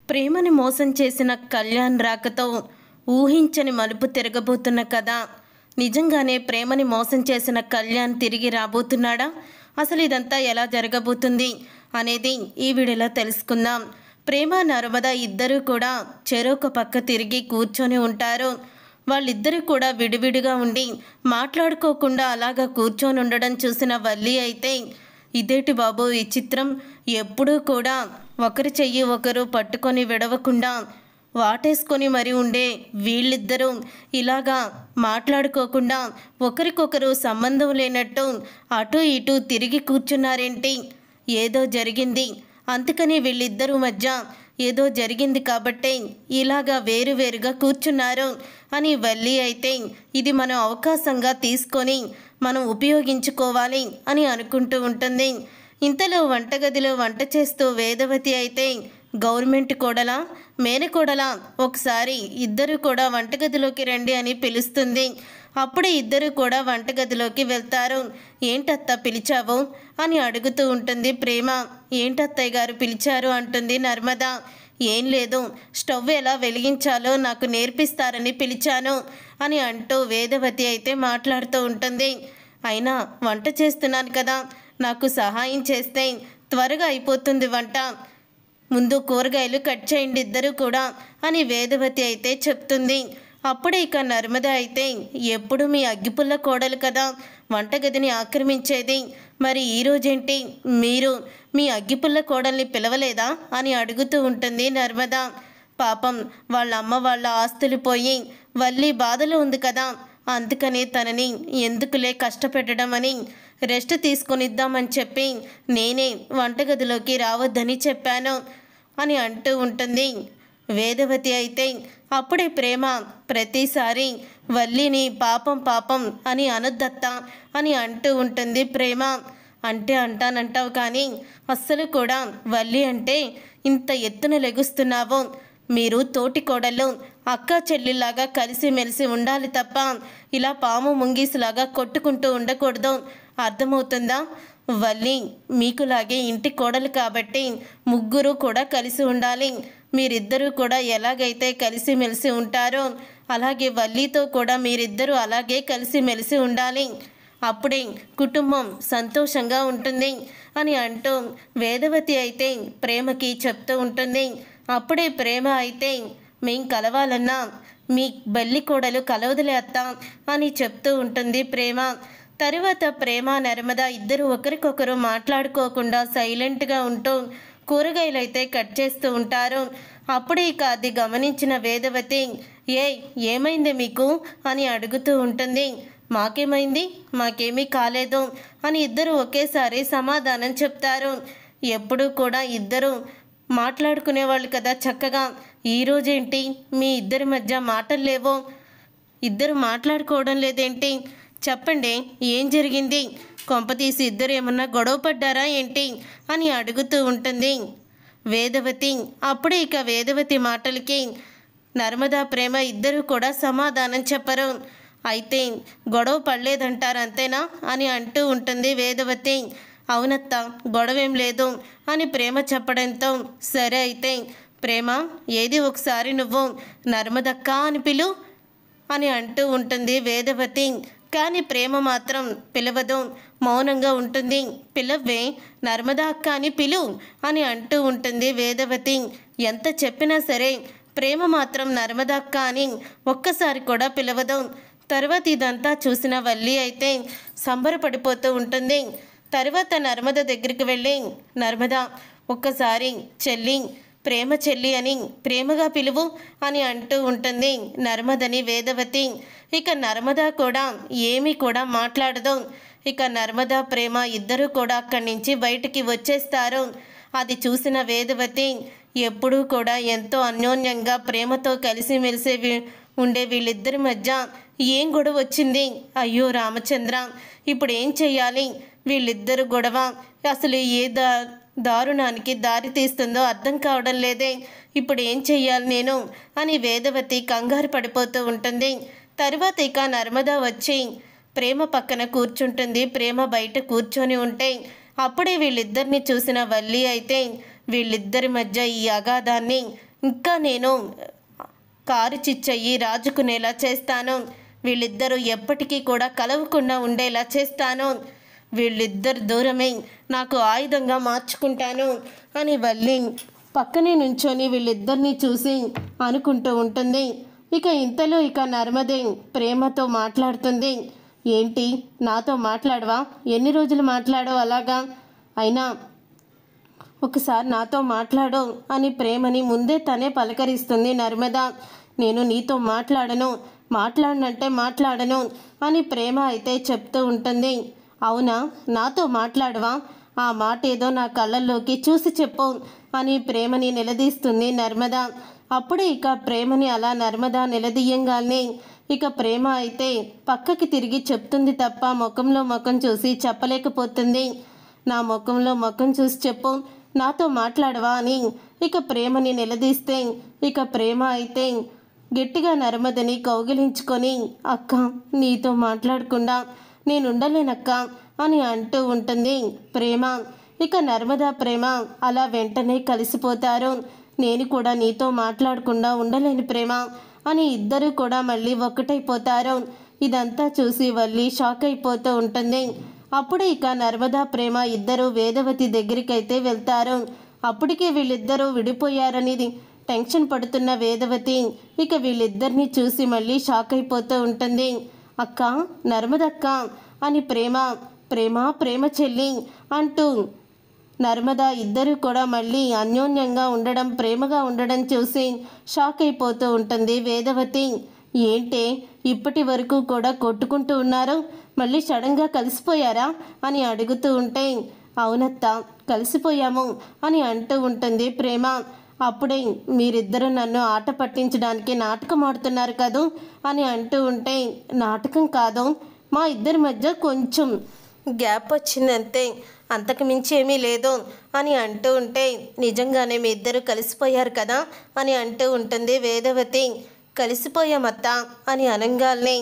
ప్రేమని మోసం చేసిన కళ్యాణ్ రాకతో ఊహించని మలుపు తిరగబోతున్న కథ. నిజంగానే ప్రేమని మోసం చేసిన కళ్యాణ్ తిరిగి రాబోతున్నాడా? అసలు ఇదంతా ఎలా జరగబోతుంది అనేది ఈ వీడియోలో తెలుసుకుందాం. ప్రేమ నర్మద ఇద్దరూ కూడా చెరొక పక్క తిరిగి కూర్చొని ఉంటారు. వాళ్ళిద్దరూ కూడా విడివిడిగా ఉండి మాట్లాడుకోకుండా అలాగా కూర్చొని ఉండడం చూసిన వల్లి అయితే, ఇదేటి బాబు విచిత్రం, ఎప్పుడూ కూడా ఒకరి చెయ్యి ఒకరు పట్టుకొని విడవకుండా వాటేసుకొని మరి ఉండే వీళ్ళిద్దరూ ఇలాగా మాట్లాడుకోకుండా ఒకరికొకరు సంబంధం లేనట్టు అటు ఇటు తిరిగి కూర్చున్నారేంటి? ఏదో జరిగింది, అందుకని వీళ్ళిద్దరూ మధ్య ఏదో జరిగింది కాబట్టే ఇలాగా వేరువేరుగా కూర్చున్నారు అని వల్లి అయితే, ఇది మనం అవకాశంగా తీసుకొని మనం ఉపయోగించుకోవాలి అని అనుకుంటూ ఉంటుంది. ఇంతలో వంటగదిలో వంట చేస్తూ వేదవతి అయితే, గవర్నమెంట్ కోడలా మేనకోడలా, ఒకసారి ఇద్దరు కూడా వంటగదిలోకి రండి అని పిలుస్తుంది. అప్పుడే ఇద్దరు కూడా వంటగదిలోకి వెళ్తారు. ఏంటత్త పిలిచావు అని అడుగుతూ ఉంటుంది ప్రేమ. ఏంటత్తయ్య గారు పిలిచారు అంటుంది నర్మద. ఏం లేదు, స్టవ్ ఎలా వెలిగించాలో నాకు నేర్పిస్తారని పిలిచాను అని అంటూ వేదవతి అయితే మాట్లాడుతూ ఉంటుంది. అయినా వంట చేస్తున్నాను కదా, నాకు సహాయం చేస్తే త్వరగా అయిపోతుంది వంట, ముందు కూరగాయలు కట్ చేయండి ఇద్దరు కూడా అని వేదవతి అయితే చెప్తుంది. అప్పుడే ఇక నర్మద అయితే, ఎప్పుడు మీ అగ్గిపుల్ల కోడలు కదా వంటగదిని ఆక్రమించేది, మరి ఈరోజేంటి మీరు మీ అగ్గిపుల్ల కోడల్ని పిలవలేదా అని అడుగుతూ ఉంటుంది నర్మద. పాపం వాళ్ళ అమ్మ వాళ్ళ ఆస్తులు పోయి వల్లి బాధలో ఉంది కదా, అందుకని తనని ఎందుకులే కష్టపెట్టడం అని రెస్ట్ తీసుకొనిద్దామని చెప్పి నేనే వంటగదిలోకి రావద్దని చెప్పాను అని అంటూ ఉంటుంది వేదవతి అయితే. అప్పుడే ప్రేమ, ప్రతిసారి వల్లిని పాపం పాపం అని అనొద్దత్తా అని అంటూ ఉంటుంది ప్రేమ. అంటే అంటానంటావు కానీ అస్సలు కూడా వల్లి అంటే ఇంత ఎత్తున లెగుస్తున్నావు. మీరు తోటి కోడళ్ళు అక్క చెల్లిలాగా కలిసిమెలిసి ఉండాలి తప్ప ఇలా పాము ముంగీసులాగా కొట్టుకుంటూ ఉండకూడదు, అర్థమవుతుందా? వల్లి మీకులాగే ఇంటి కోడలు కాబట్టి ముగ్గురు కూడా కలిసి ఉండాలి. మీరిద్దరూ కూడా ఎలాగైతే కలిసిమెలిసి ఉంటారో అలాగే వల్లితో కూడా మీరిద్దరూ అలాగే కలిసిమెలిసి ఉండాలి, అప్పుడే కుటుంబం సంతోషంగా ఉంటుంది అని అంటూ వేదవతి అయితే ప్రేమకి చెప్తూ ఉంటుంది. అప్పుడే ప్రేమ అయితే, మేం కలవాలన్నా మీ బల్లి కోడలు కలవదులే అత్త అని చెప్తూ ఉంటుంది ప్రేమ. తరువాత ప్రేమ నర్మద ఇద్దరు ఒకరికొకరు మాట్లాడుకోకుండా సైలెంట్గా ఉంటూ కూరగాయలు అయితే కట్ చేస్తూ ఉంటారు. అప్పుడే ఇక అది గమనించిన వేదవతి, ఏమైంది మీకు అని అడుగుతూ ఉంటుంది. మాకేమైంది, మాకేమీ కాలేదు అని ఇద్దరు ఒకేసారి సమాధానం చెప్తారు. ఎప్పుడూ కూడా ఇద్దరు మాట్లాడుకునేవాళ్ళు కదా చక్కగా, ఈరోజేంటి మీ ఇద్దరి మధ్య మాటలు లేవో, ఇద్దరు మాట్లాడుకోవడం లేదేంటి? చెప్పండి, ఏం జరిగింది? కొంపతీసి ఇద్దరు ఏమన్నా గొడవ పడ్డారా ఏంటి అని అడుగుతూ ఉంటుంది వేదవతి. అప్పుడే ఇక వేదవతి మాటలకి నర్మదా ప్రేమ ఇద్దరు కూడా సమాధానం చెప్పరు. అయితే గొడవ పడలేదంటారు అంతేనా అని అంటూ ఉంటుంది వేదవతి. అవునత్త, గొడవేం లేదు అని ప్రేమ చెప్పడంతో, సరే అయితే ప్రేమ ఏది ఒకసారి నువ్వు నర్మదక్క అని పిలు అని అంటూ ఉంటుంది వేదవతి. కానీ ప్రేమ మాత్రం పిలవదు, మౌనంగా ఉంటుంది. పిలవ్వే, నర్మదా అక్క అని పిలు అని అంటూ ఉంటుంది వేదవతి. ఎంత చెప్పినా సరే ప్రేమ మాత్రం నర్మదా అక్క అని ఒక్కసారి కూడా పిలవదు. తర్వాత ఇదంతా చూసిన వల్లి అయితే సంబరపడిపోతూ ఉంటుంది. తర్వాత నర్మద దగ్గరికి వెళ్ళి, నర్మద ఒక్కసారి చెల్లి, ప్రేమ చెల్లి అని ప్రేమగా పిలువు అని అంటూ ఉంటుంది నర్మదని వేదవతి. ఇక నర్మద కూడా ఏమీ కూడా మాట్లాడదు. ఇక నర్మద ప్రేమ ఇద్దరూ కూడా అక్కడి నుంచి బయటికి వచ్చేస్తారు. అది చూసిన వేదవతి, ఎప్పుడూ కూడా ఎంతో అన్యోన్యంగా ప్రేమతో కలిసిమెలిసి ఉండే వీళ్ళిద్దరి మధ్య ఏం గొడవ వచ్చింది? అయ్యో రామచంద్ర, ఇప్పుడు ఏం చెయ్యాలి? వీళ్ళిద్దరు గొడవ అసలు ఏ దారుణానికి దారి తీస్తుందో అర్థం కావడం లేదే, ఇప్పుడు ఏం చెయ్యాలి నేను అని వేదవతి కంగారు పడిపోతూ ఉంటుంది. తర్వాత ఇక నర్మద వచ్చి ప్రేమ పక్కన కూర్చుంటుంది. ప్రేమ బయట కూర్చొని ఉంటే అప్పుడే వీళ్ళిద్దరిని చూసిన వల్లి అయితే, వీళ్ళిద్దరి మధ్య ఈ అగాధాన్ని ఇంకా నేను కారు చిచ్చయ్యి రాజుకునేలా చేస్తాను. వీళ్ళిద్దరూ ఎప్పటికీ కూడా కలవకుండా ఉండేలా చేస్తాను. వీళ్ళిద్దరు దూరమే నాకు ఆయుధంగా మార్చుకుంటాను అని వల్లి పక్కనే నుంచొని వీళ్ళిద్దరినీ చూసి అనుకుంటూ ఉంటుంది. ఇక ఇంతలో నర్మదే ప్రేమతో మాట్లాడుతుంది. ఏంటి, నాతో మాట్లాడవా? ఎన్ని రోజులు మాట్లాడో అలాగా? అయినా ఒకసారి నాతో మాట్లాడు అని ప్రేమని ముందే తనే పలకరిస్తుంది నర్మద. నేను నీతో మాట్లాడనంటే మాట్లాడను అని ప్రేమ అయితే చెప్తూ ఉంటుంది. అవునా, నాతో మాట్లాడవా? ఆ మాట ఏదో నా కళ్ళల్లోకి చూసి చెప్పు అని ప్రేమని నిలదీస్తుంది నర్మద. అప్పుడే ప్రేమని అలా నర్మద నిలదీయంగానే ప్రేమ అయితే పక్కకి తిరిగి చెప్తుంది తప్ప ముఖంలో ముఖం చూసి చెప్పలేకపోతుంది. నా ముఖంలో ముఖం చూసి చెప్పు, నాతో మాట్లాడవా అని ప్రేమని నిలదీస్తే ప్రేమ అయితే గట్టిగా నర్మదని కౌగిలించుకొని, అక్క, నీతో మాట్లాడకుండా నేనుండలేనక్క అని అంటూ ఉంటుంది ప్రేమ. నర్మద ప్రేమ అలా వెంటనే కలిసిపోతారు. నేను కూడా నీతో మాట్లాడకుండా ఉండలేని ప్రేమ అని ఇద్దరు కూడా మళ్ళీ ఒక్కటైపోతారు. ఇదంతా చూసి వల్లి షాక్ అయిపోతూ ఉంటుంది. అప్పుడే నర్మదా ప్రేమ ఇద్దరు వేదవతి దగ్గరికైతే వెళ్తారు. అప్పటికే వీళ్ళిద్దరూ విడిపోయారని టెన్షన్ పడుతున్న వేదవతి వీళ్ళిద్దరిని చూసి మళ్ళీ షాక్ అయిపోతూ ఉంటుంది. అక్క, నర్మదక్క అని ప్రేమ చెల్లి అంటూ నర్మదా ఇద్దరు కూడా మళ్ళీ అన్యోన్యంగా ఉండడం, ప్రేమగా ఉండడం చూసి షాక్ అయిపోతూ ఉంటుంది వేదవతి. ఏంటే, ఇప్పటి వరకు కూడా కొట్టుకుంటూ ఉన్నారు, మళ్ళీ సడన్గా కలిసిపోయారా అని అడుగుతూ ఉంటే, అవునత్త, కలిసిపోయాము అని అంటూ ఉంటుంది ప్రేమ. అప్పుడే మీరిద్దరూ నన్ను ఆట పట్టించడానికి నాటకం ఆడుతున్నారు కదూ అని అంటూ ఉంటే, నాటకం కాదు, మా ఇద్దరి మధ్య కొంచెం గ్యాప్ వచ్చిందంతే, అంతకు మించి ఏమీ లేదు అని అంటూ ఉంటే, నిజంగానే మీ ఇద్దరు కలిసిపోయారు కదా అని అంటూ ఉంటుంది వేదవతి. కలిసిపోయామత్త అని అనగానే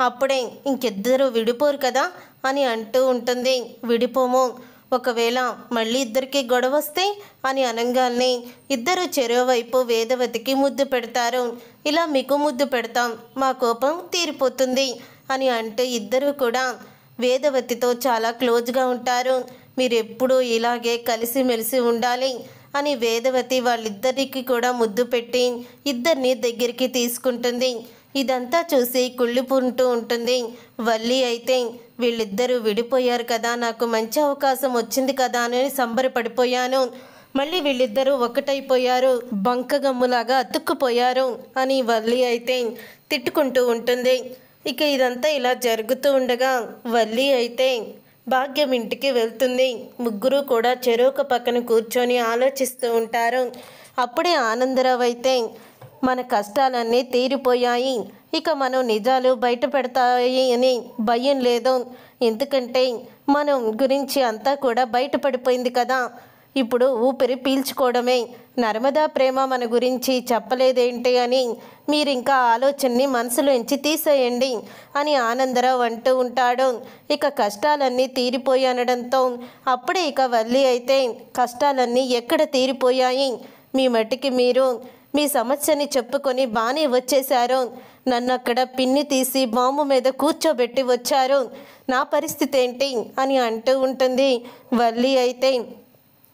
అప్పుడే ఇంకిద్దరు విడిపోరు కదా అని అంటూ ఉంటుంది. విడిపోము, ఒకవేళ మళ్ళీ ఇద్దరికి గొడవ వస్తే అని అనగానే ఇద్దరు చెరోవైపు వేదవతికి ముద్దు పెడతారు. ఇలా మీకు ముద్దు పెడతాం, మా కోపం తీరిపోతుంది అని అంటూ ఇద్దరు కూడా వేదవతితో చాలా క్లోజ్గా ఉంటారు. మీరు ఎప్పుడూ ఇలాగే కలిసిమెలిసి ఉండాలి అని వేదవతి వాళ్ళిద్దరికి కూడా ముద్దు పెట్టి ఇద్దరిని దగ్గరికి తీసుకుంటుంది. ఇదంతా చూసి కుళ్ళిపుంటూ ఉంటుంది వల్లి. అయితే వీళ్ళిద్దరూ విడిపోయారు కదా, నాకు మంచి అవకాశం వచ్చింది కదా అని సంబరపడిపోయాను, మళ్ళీ వీళ్ళిద్దరూ ఒకటైపోయారు, బంకగమ్ములాగా అతుక్కుపోయారు అని వల్లి అయితే తిట్టుకుంటూ ఉంటుంది. ఇదంతా ఇలా జరుగుతూ ఉండగా వల్లి అయితే భాగ్యం ఇంటికి వెళ్తుంది. ముగ్గురు కూడా చెరొక పక్కన కూర్చొని ఆలోచిస్తూ ఉంటారు. అప్పుడే ఆనందరావు అయితే మన కష్టాలన్నీ తీరిపోయాయి, మనం నిజాలు బయట పెడతాయి అని భయం లేదు, ఎందుకంటే మనం గురించి అంతా కూడా బయటపడిపోయింది కదా, ఇప్పుడు ఊపిరి పీల్చుకోవడమే. నర్మదా ప్రేమ మన గురించి చెప్పలేదేంటి అని మీరింకా ఆలోచనని మనసులోంచి తీసేయండి అని ఆనందరావు అంటూ ఉంటాడు. కష్టాలన్నీ తీరిపోయానడంతో అప్పుడే వల్లి అయితే కష్టాలన్నీ ఎక్కడ తీరిపోయాయి, మీ మట్టికి మీరు మీ సమస్యని చెప్పుకొని బాగానే వచ్చేశారు, నన్ను అక్కడ పిన్ని తీసి బాంబు మీద కూర్చోబెట్టి వచ్చారు, నా పరిస్థితి ఏంటి అని అంటూ ఉంటుంది వల్లి అయితే.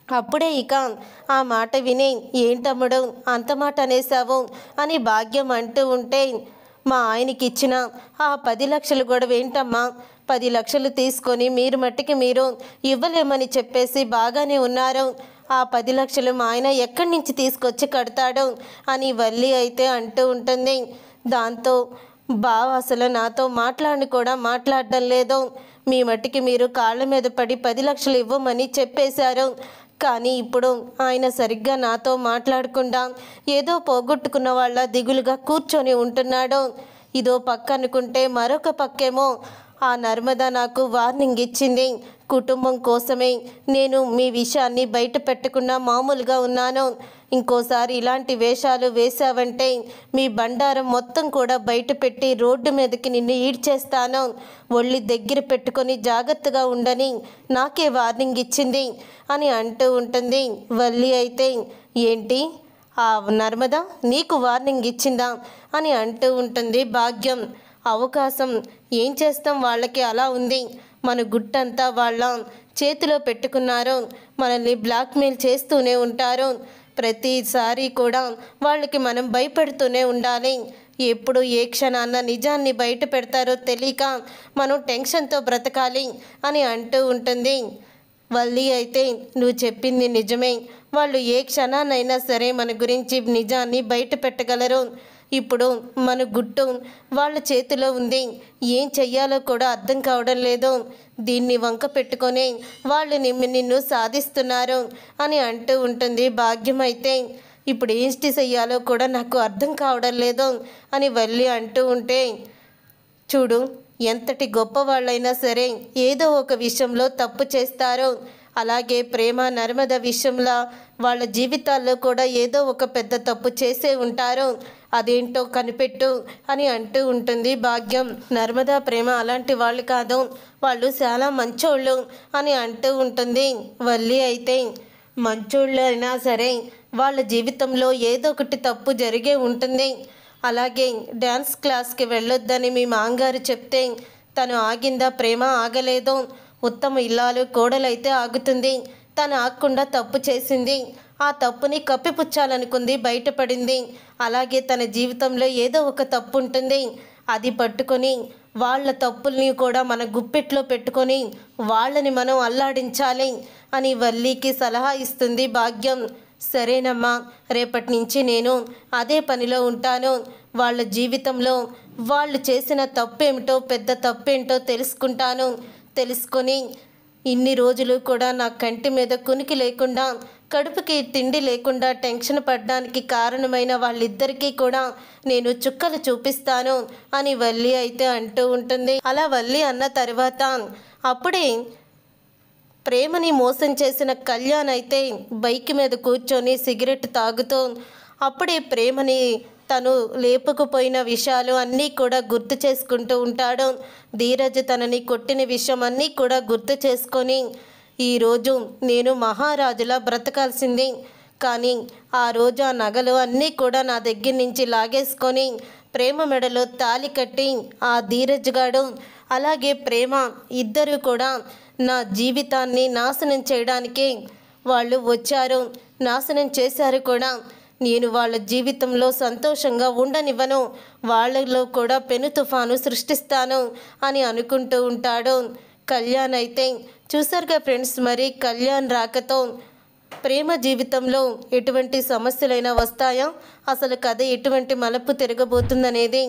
అప్పుడే ఆ మాట విని, ఏంటమ్ముడు అంత మాట అనేసావు అని భాగ్యం అంటూ ఉంటే, మా ఆయనకి ఇచ్చిన ఆ 10 లక్షలు గొడవ ఏంటమ్మా, 10 లక్షలు తీసుకొని మీరు మట్టికి మీరు ఇవ్వలేమని చెప్పేసి బాగానే ఉన్నారు, ఆ 10 లక్షలు మా ఆయన ఎక్కడి నుంచి తీసుకొచ్చి కడతాడు అని వల్లి అయితే అంటూ ఉంటుంది. దాంతో బావ అసలు నాతో మాట్లాడడం లేదు, మీ మట్టికి మీరు కాళ్ళ మీద పడి 10 లక్షలు ఇవ్వమని చెప్పేశారు, కానీ ఇప్పుడు ఆయన సరిగ్గా నాతో మాట్లాడకుండా ఏదో పోగొట్టుకున్న వాళ్ళ దిగులుగా కూర్చొని ఉంటున్నాడు. ఇదో పక్క అనుకుంటే మరొక పక్కేమో ఆ నర్మద నాకు వార్నింగ్ ఇచ్చింది, కుటుంబం కోసమే నేను మీ విషయాన్ని బయట పెట్టకుండా మామూలుగా ఉన్నాను, ఇంకోసారి ఇలాంటి వేషాలు వేశావంటే మీ బండారం మొత్తం కూడా బయట పెట్టి రోడ్డు మీదకి నిన్ను ఈడ్చేస్తాను, ఒళ్ళి దగ్గర పెట్టుకొని జాగ్రత్తగా ఉండని నాకే వార్నింగ్ ఇచ్చింది అని అంటూ ఉంటుంది వల్లి అయితే. ఏంటి, ఆ నర్మద నీకు వార్నింగ్ ఇచ్చిందా అని అంటూ ఉంటుంది భాగ్యం. అవకాశం ఏం చేస్తాం, వాళ్ళకి అలా ఉంది. మన గుట్టంతా వాళ్ళ చేతిలో పెట్టుకున్నారు. మనల్ని బ్లాక్మెయిల్ చేస్తూనే ఉంటారు. ప్రతిసారి కూడా వాళ్ళకి మనం భయపెడుతూనే ఉండాలి. ఎప్పుడు ఏ క్షణాన్న నిజాన్ని బయట పెడతారో తెలియక మనం టెన్షన్తో బ్రతకాలి అని అంటూ ఉంటుంది. వల్లి అయితే నువ్వు చెప్పింది నిజమే, వాళ్ళు ఏ క్షణాన్నైనా సరే మన గురించి నిజాన్ని బయట పెట్టగలరు. ఇప్పుడు మన గుట్టు వాళ్ళ చేతిలో ఉంది. ఏం చెయ్యాలో కూడా అర్థం కావడం లేదు. దీన్ని వంక పెట్టుకొని వాళ్ళు నిన్ను సాధిస్తున్నారు అని అంటూ ఉంటుంది భాగ్యం. అయితే ఇప్పుడు ఏంటి చెయ్యాలో కూడా నాకు అర్థం కావడం లేదు అని వల్లి అంటూ ఉంటే, చూడు ఎంతటి గొప్పవాళ్ళైనా సరే ఏదో ఒక విషయంలో తప్పు చేస్తారు. అలాగే ప్రేమ నర్మద విషయంలో వాళ్ళ జీవితాల్లో కూడా ఏదో ఒక పెద్ద తప్పు చేసే ఉంటారు. అదేంటో కనిపెట్టు అని అంటూ ఉంటుంది భాగ్యం. నర్మద ప్రేమ అలాంటి వాళ్ళు కాదు, వాళ్ళు చాలా మంచోళ్ళు అని అంటూ ఉంటుంది వల్లి. అయితే మంచోళ్ళు అయినా సరే వాళ్ళ జీవితంలో ఏదో ఒకటి తప్పు జరిగే ఉంటుంది. అలాగే డ్యాన్స్ క్లాస్కి వెళ్ళొద్దని మీ మాంగారు చెప్తే తను ఆగిందా? ప్రేమ ఆగలేదు. ఉత్తమ ఇల్లాలు కోడలైతే ఆగుతుంది. తను ఆగకుండా తప్పు చేసింది. ఆ తప్పుని కప్పిపుచ్చాలనుకుంది, బయటపడింది. అలాగే తన జీవితంలో ఏదో ఒక తప్పు ఉంటుంది. అది పట్టుకొని వాళ్ళ తప్పుల్ని కూడా మన గుప్పెట్లో పెట్టుకొని వాళ్ళని మనం అల్లాడించాలి అని వల్లికి సలహా ఇస్తుంది భాగ్యం. సరేనమ్మా, రేపటి నుంచి నేను అదే పనిలో ఉంటాను. వాళ్ళ జీవితంలో వాళ్ళు చేసిన తప్పేమిటో, పెద్ద తప్పేంటో తెలుసుకుంటాను. తెలుసుకొని ఇన్ని రోజులు కూడా నా కంటి మీద కునికి లేకుండా, కడుపుకి తిండి లేకుండా టెన్షన్ పడడానికి కారణమైన వాళ్ళిద్దరికీ కూడా నేను చుక్కలు చూపిస్తాను అని వల్లి అయితే అంటూ ఉంటుంది. అలా వల్లి అన్న తర్వాత అప్పుడే ప్రేమని మోసం చేసిన కళ్యాణ్ అయితే బైక్ మీద కూర్చొని సిగరెట్ తాగుతూ అప్పుడే ప్రేమని తను లేపుకుపోయిన విషయాలు అన్నీ కూడా గుర్తు చేసుకుంటూ ఉంటాడు. ధీరజ్ తనని కొట్టిన విషయం అన్నీ కూడా గుర్తు చేసుకొని, ఈరోజు నేను మహారాజులా బ్రతకాల్సింది, కానీ ఆ రోజు ఆ నగలు అన్నీ కూడా నా దగ్గర నుంచి లాగేసుకొని ప్రేమ మెడలో తాళి కట్టి ఆ ధీరజ్ గాడు అలాగే ప్రేమ ఇద్దరు కూడా నా జీవితాన్ని నాశనం చేయడానికి వాళ్ళు వచ్చారు, నాశనం చేశారు కూడా. నేను వాళ్ళ జీవితంలో సంతోషంగా ఉండనివ్వను, వాళ్ళలో కూడా పెను తుఫాను సృష్టిస్తాను అని అనుకుంటూ ఉంటాడు కళ్యాణ్. అయితే చూసారుగా ఫ్రెండ్స్, మరి కళ్యాణ్ రాకతో ప్రేమ జీవితంలో ఎటువంటి సమస్యలైనా వస్తాయా? అసలు కథ ఎటువంటి మలుపు తిరగబోతుందనేది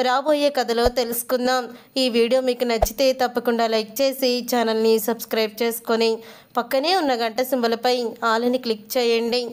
రాబోయే కథలో తెలుసుకుందాం. ఈ వీడియో మీకు నచ్చితే తప్పకుండా లైక్ చేసి ఛానల్ని సబ్స్క్రైబ్ చేసుకొని పక్కనే ఉన్న గంట సింబల్పై ఆల్ అని క్లిక్ చేయండి.